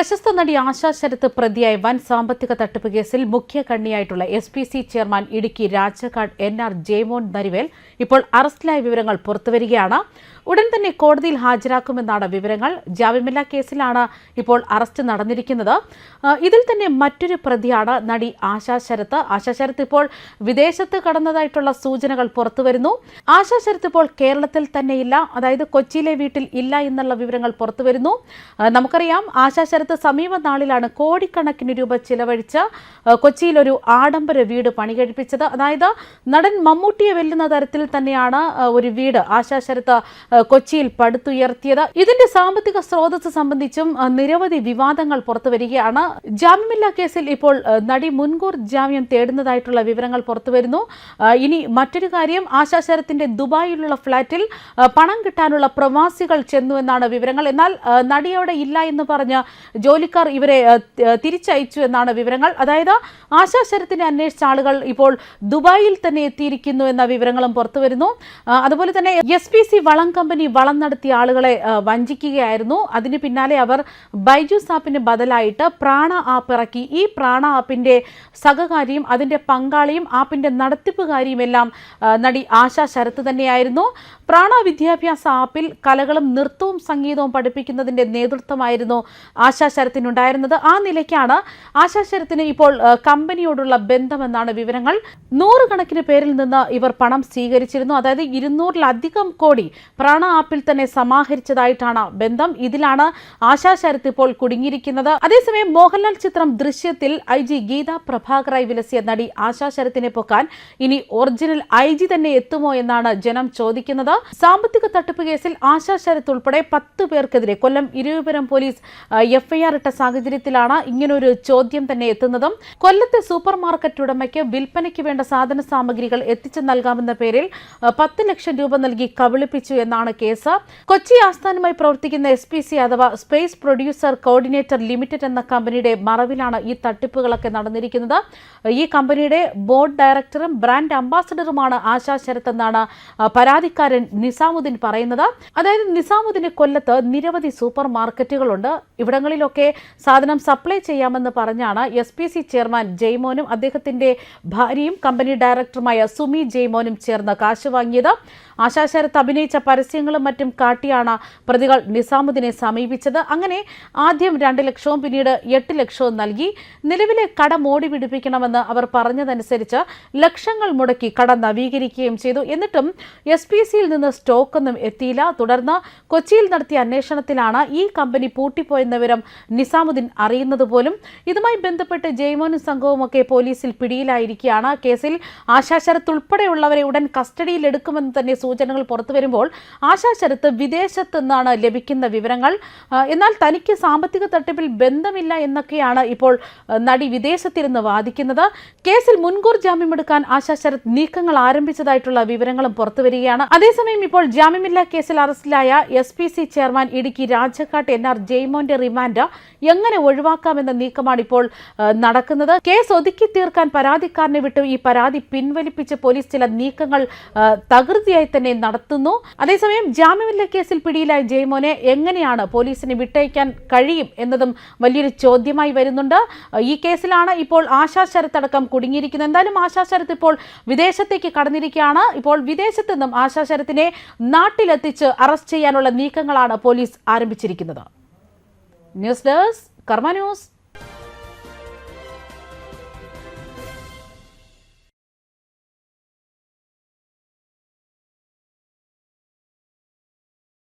പ്രശസ്ത നടി ആശാ ശരത്ത് പ്രതിയായ വൻ സാമ്പത്തിക തട്ടിപ്പ് കേസിൽ മുഖ്യ കണ്ണിയായിട്ടുള്ള SPC chairman Idukki Rajakkad NR Jaimon Narivel ഇപ്പോൾ അറസ്റ്റിലായ വിവരങ്ങൾ പുറത്തുവരികയാണ്. ഉടൻ തന്നെ കോടതിയിൽ ഹാജരാക്കുമെന്നാണ് വിവരങ്ങൾ. ജാമ്യമില്ലാ കേസിലാണ് ഇപ്പോൾ അറസ്റ്റ് നടന്നിരിക്കുന്നത്. ഇതിൽ തന്നെ മറ്റൊരു പ്രതിയാണ് നടി ആശാ ശരത്ത്. ആശാ ശരത്ത് ഇപ്പോൾ വിദേശത്ത് കടന്നതായിട്ടുള്ള സൂചനകൾ പുറത്തുവരുന്നു. ആശാ ശരത്ത് ഇപ്പോൾ കേരളത്തിൽ തന്നെയില്ല, അതായത് കൊച്ചിയിലെ വീട്ടിൽ ഇല്ല എന്നുള്ള വിവരങ്ങൾ പുറത്തുവരുന്നു. നമുക്കറിയാം, ആശാ ശരത്ത് സമീപ നാളിലാണ് കോടിക്കണക്കിന് രൂപ ചിലവഴിച്ച് കൊച്ചിയിൽ ഒരു ആഡംബര വീട് പണി കഴിപ്പിച്ചത്. അതായത് നടൻ മമ്മൂട്ടിയെ വെല്ലുന്ന തരത്തിൽ തന്നെയാണ് ഒരു വീട് ആശാ ശരത്ത് കൊച്ചിയിൽ പടുത്തുയർത്തിയത്. ഇതിന്റെ സാമ്പത്തിക സ്രോതസ് സംബന്ധിച്ചും നിരവധി വിവാദങ്ങൾ പുറത്തുവരികയാണ്. ജാമ്യമില്ലാ കേസിൽ ഇപ്പോൾ നടി മുൻകൂർ ജാമ്യം തേടുന്നതായിട്ടുള്ള വിവരങ്ങൾ പുറത്തുവരുന്നു. ഇനി മറ്റൊരു കാര്യം, ആശാ ശരത്തിന്റെ ദുബായിലുള്ള ഫ്ളാറ്റിൽ പണം കിട്ടാനുള്ള പ്രവാസികൾ ചെന്നു എന്നാണ് വിവരങ്ങൾ. എന്നാൽ നടി അവിടെ ഇല്ല എന്ന് പറഞ്ഞ് ജോലിക്കാർ ഇവരെ തിരിച്ചയച്ചു എന്നാണ് വിവരങ്ങൾ. അതായത് ആശാ ശരത്തിനെ അന്വേഷിച്ച ആളുകൾ ഇപ്പോൾ ദുബായിൽ തന്നെ എത്തിയിരിക്കുന്നു എന്ന വിവരങ്ങളും പുറത്തുവരുന്നു. അതുപോലെ തന്നെ SPC വളം കമ്പനി വളം നടത്തിയ ആളുകളെ വഞ്ചിക്കുകയായിരുന്നു. അതിന് പിന്നാലെ അവർ ബൈജൂസ് ആപ്പിന് ബദലായിട്ട് പ്രാണ ആപ്പ് ഇറക്കി. ഈ പ്രാണ ആപ്പിന്റെ സഹകാരിയും അതിന്റെ പങ്കാളിയും ആപ്പിന്റെ നടത്തിപ്പുകാരിയും എല്ലാം നടി ആശാ ശരത്ത് തന്നെയായിരുന്നു. പ്രാണ വിദ്യാഭ്യാസ ആപ്പിൽ കലകളും നൃത്തവും സംഗീതവും പഠിപ്പിക്കുന്നതിന്റെ നേതൃത്വമായിരുന്നു ആശാ ശരത്തിനുണ്ടായിരുന്നത്. ആ നിലയ്ക്കാണ് ആശാ ശരത്തിന് ഇപ്പോൾ കമ്പനിയോടുള്ള ബന്ധമെന്നാണ് വിവരങ്ങൾ. 100 കണക്കിന് പേരിൽ നിന്ന് ഇവർ പണം സ്വീകരിച്ചിരുന്നു. അതായത് 200-ലധികം കോടി പ്രാണ ആപ്പിൽ തന്നെ സമാഹരിച്ചതായിട്ടാണ് ബന്ധം. ഇതിലാണ് ആശാ ശരത്ത് ഇപ്പോൾ കുടുങ്ങിയിരിക്കുന്നത്. അതേസമയം മോഹൻലാൽ ചിത്രം ദൃശ്യത്തിൽ IG ഗീത പ്രഭാകറായി വിലസിയ നടി ആശാ ശരത്തിനെ പൊക്കാൻ ഇനി ഒറിജിനൽ IG തന്നെ എത്തുമോ എന്നാണ് ജനം ചോദിക്കുന്നത്. സാമ്പത്തിക തട്ടിപ്പ് കേസിൽ ആശാ ശരത്ത് ഉൾപ്പെടെ 10 പേർക്കെതിരെ കൊല്ലം ഇരുവിപുരം പോലീസ് FIR ഇട്ട സാഹചര്യത്തിലാണ് ഇങ്ങനൊരു ചോദ്യം തന്നെ എത്തുന്നതും. കൊല്ലത്തെ സൂപ്പർ മാർക്കറ്റ് ഉടമയ്ക്ക് വിൽപ്പനയ്ക്ക് വേണ്ട സാധന സാമഗ്രികൾ എത്തിച്ചു നൽകാമെന്ന പേരിൽ 10 ലക്ഷം രൂപ നൽകി കബളിപ്പിച്ചു എന്നാണ് കേസ്. കൊച്ചി ആസ്ഥാനമായി പ്രവർത്തിക്കുന്ന SPC അഥവാ സ്പേസ് പ്രൊഡ്യൂസർ കോർഡിനേറ്റർ ലിമിറ്റഡ് എന്ന കമ്പനിയുടെ മറവിലാണ് ഈ തട്ടിപ്പുകളൊക്കെ നടന്നിരിക്കുന്നത്. ഈ കമ്പനിയുടെ ബോർഡ് ഡയറക്ടറും ബ്രാൻഡ് അംബാസഡറുമാണ് ആശാ ശരത്ത് എന്നാണ് പരാതിക്കാരൻ നിസാമുദ്ദീൻ പറയുന്നത്. അതായത് നിസാമുദ്ദീന് കൊല്ലത്ത് നിരവധി സൂപ്പർ മാർക്കറ്റുകളുണ്ട്. ഇവിടങ്ങളിലൊക്കെ സാധനം സപ്ലൈ ചെയ്യാമെന്ന് പറഞ്ഞാണ് SPC ചെയർമാൻ ജെയ്മോനും അദ്ദേഹത്തിന്റെ ഭാര്യയും കമ്പനി ഡയറക്ടറുമായ സുമി ജെയ്മോനും ചേർന്ന് കാശ് വാങ്ങിയത്. ആശാ ശരത്ത് അഭിനയിച്ച പരസ്യങ്ങളും മറ്റും കാട്ടിയാണ് പ്രതികൾ നിസാമുദ്ദീനെ സമീപിച്ചത്. അങ്ങനെ ആദ്യം 2 ലക്ഷവും പിന്നീട് 8 ലക്ഷവും നൽകി. നിലവിലെ കട മോടി പിടിപ്പിക്കണമെന്ന് അവർ പറഞ്ഞതനുസരിച്ച് ലക്ഷങ്ങൾ മുടക്കി കട നവീകരിക്കുകയും ചെയ്തു. എന്നിട്ടും SPCയിൽ നിന്ന് സ്റ്റോക്കൊന്നും എത്തിയില്ല. തുടർന്ന് കൊച്ചിയിൽ നടത്തിയ അന്വേഷണത്തിലാണ് ഈ കമ്പനി പൂട്ടിപ്പോയെന്ന വിവരം നിസാമുദ്ദീൻ അറിയുന്നത് പോലും. ഇതുമായി ബന്ധപ്പെട്ട് ജെയ്മോനും സംഘവുമൊക്കെ പോലീസിൽ പിടിയിലായിരിക്കുകയാണ്. കേസിൽ ആശാ ശരത്ത് ഉൾപ്പെടെയുള്ളവരെ ഉടൻ കസ്റ്റഡിയിൽ എടുക്കുമെന്ന് തന്നെ സൂചനകൾ പുറത്തു വരുമ്പോൾ ആശാ ശരത്ത് വിദേശത്ത് നിന്നാണ് ലഭിക്കുന്ന വിവരങ്ങൾ. എന്നാൽ തനിക്ക് സാമ്പത്തിക തട്ടിപ്പിൽ ബന്ധമില്ല എന്നൊക്കെയാണ് ഇപ്പോൾ നടി വിദേശത്തിരുന്ന് വാദിക്കുന്നത്. കേസിൽ മുൻകൂർ ജാമ്യമെടുക്കാൻ ആശാ ശരത്ത് നീക്കങ്ങൾ ആരംഭിച്ചതായിട്ടുള്ള വിവരങ്ങളും പുറത്തുവരികയാണ്. അതേസമയം ഇപ്പോൾ ജാമ്യമില്ലാ കേസിൽ അറസ്റ്റിലായ SPC chairman Idukki Rajakkad NR ജെയ്മോന്റെ റിമാൻഡ് എങ്ങനെ ഒഴിവാക്കാമെന്ന നീക്കമാണ് ഇപ്പോൾ നടക്കുന്നത്. കേസ് ഒതുക്കി തീർക്കാൻ പരാതിക്കാരനെ വിട്ടു ഈ പരാതി പിൻവലിപ്പിച്ച് പോലീസ് ചില നീക്കങ്ങൾ തകൃതിയായി തന്നെ നടത്തുന്നു. അതേസമയം ജാമ്യമില്ലാ കേസിൽ പിടിയിലായ ജെയ്മോനെ എങ്ങനെയാണ് പോലീസിന് വിട്ടയക്കാൻ കഴിയും എന്നതും വലിയൊരു ചോദ്യമായി വരുന്നുണ്ട്. ഈ കേസിലാണ് ഇപ്പോൾ ആശാ ശരത്ത് അടക്കം കുടുങ്ങിയിരിക്കുന്നത്. എന്തായാലും ആശാ ശരത്ത് ഇപ്പോൾ വിദേശത്തേക്ക് കടന്നിരിക്കുകയാണ്. ഇപ്പോൾ വിദേശത്ത് നിന്നും ആശാ ശരത്തിനെ നാട്ടിലെത്തിച്ച് അറസ്റ്റ് ചെയ്യാനുള്ള നീക്കങ്ങളാണ് പോലീസ് ആരംഭിച്ചിരിക്കുന്നത്. ന്യൂസ് ഡെസ്ക് കർമ്മ ന്യൂസ്.